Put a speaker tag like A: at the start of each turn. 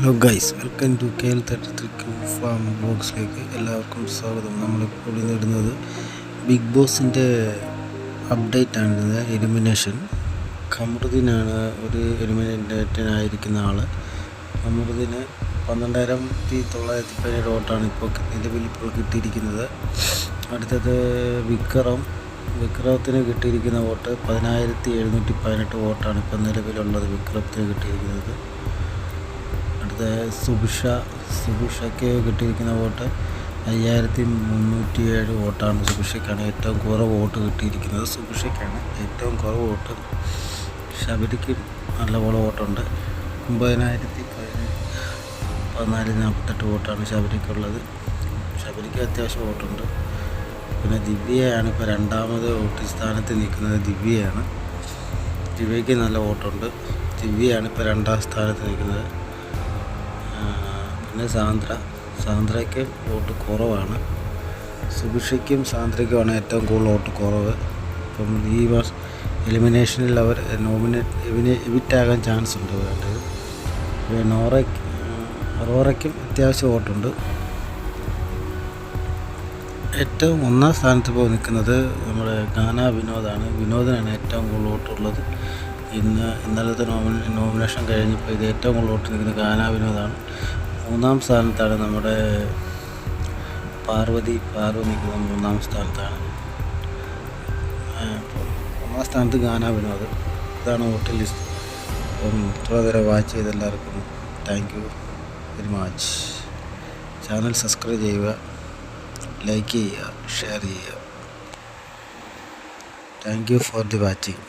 A: Hello guys, welcome to KL33 farm ബോക്സിലേക്ക് എല്ലാവർക്കും സ്വാഗതം. നമ്മളിപ്പോൾ ഇടുന്നത് ബിഗ് ബോസിൻ്റെ അപ്ഡേറ്റ് ആണ്. എലിമിനേഷൻ ഖമറുദ്ദീനാണ് ഒരു എലിമിനേറ്റനായിരിക്കുന്ന ആൾ. ഖമറുദ്ദീന് 12,917 വോട്ടാണ് നിലവിൽ കിട്ടിയിരിക്കുന്നത്. അടുത്തത് വിക്രമത്തിന് കിട്ടിയിരിക്കുന്ന വോട്ട് 10,718 വോട്ടാണ് ഇപ്പോൾ നിലവിലുള്ളത്. വിക്രമത്തിന് കിട്ടിയിരിക്കുന്നത്. അടുത്ത സുബിഷയ്ക്ക് കിട്ടിയിരിക്കുന്ന വോട്ട് 5,307 വോട്ടാണ്. സുബിഷയ്ക്കാണ് ഏറ്റവും കുറവ് വോട്ട് കിട്ടിയിരിക്കുന്നത്. സുബിഷയ്ക്കാണ് ഏറ്റവും കുറവ് വോട്ട്. ശബരിക്ക് നല്ലപോലെ വോട്ടുണ്ട്. 9,1448 വോട്ടാണ് ശബരിക്കുള്ളത്. ശബരിക്ക് അത്യാവശ്യം വോട്ടുണ്ട്. പിന്നെ ദിവ്യയാണ് ഇപ്പോൾ രണ്ടാമത് വോട്ട് സ്ഥാനത്ത് നിൽക്കുന്നത്. ദിവ്യയ്ക്ക് നല്ല വോട്ടുണ്ട്. ദിവ്യയാണ് ഇപ്പോൾ രണ്ടാം സ്ഥാനത്ത് നിൽക്കുന്നത്. പിന്നെ സാന്ദ്രയ്ക്ക് വോട്ട് കുറവാണ്. സുഭിഷയ്ക്കും സാന്ദ്രയ്ക്കുമാണ് ഏറ്റവും കൂടുതൽ വോട്ട് കുറവ്. അപ്പം ഈ എലിമിനേഷനിൽ അവർ എവിറ്റാകാൻ ചാൻസ് ഉണ്ട്. വേണ്ടത് അറോറയ്ക്കും അത്യാവശ്യം വോട്ടുണ്ട്. ഏറ്റവും ഒന്നാം സ്ഥാനത്ത് ഇപ്പോൾ നിൽക്കുന്നത് നമ്മുടെ ഗാനാ വിനോദാണ്. വിനോദിനാണ് ഏറ്റവും കൂടുതൽ വോട്ടുള്ളത്. ഇന്നലത്തെ നോമിനേഷൻ കഴിഞ്ഞപ്പോൾ ഇത് ഏറ്റവും കൂടുതൽ വോട്ട് നിൽക്കുന്നത് ഗാനാ വിനോദാണ്. മൂന്നാം സ്ഥാനത്താണ് നമ്മുടെ പാറു നിൽക്കുന്നത്. മൂന്നാം സ്ഥാനത്താണ്. ഒന്നാം സ്ഥാനത്ത് ഗാനാ വിനോദ്. ഇതാണ് വോട്ട് ലിസ്റ്റ്. അപ്പം ഇത്ര നേരം വാച്ച് ചെയ്ത എല്ലാവർക്കും thank you very much. Channel subscribe ചെയ്യുക, ലൈക്ക് ചെയ്യുക, ഷെയർ ചെയ്യുക. Thank you for the watching.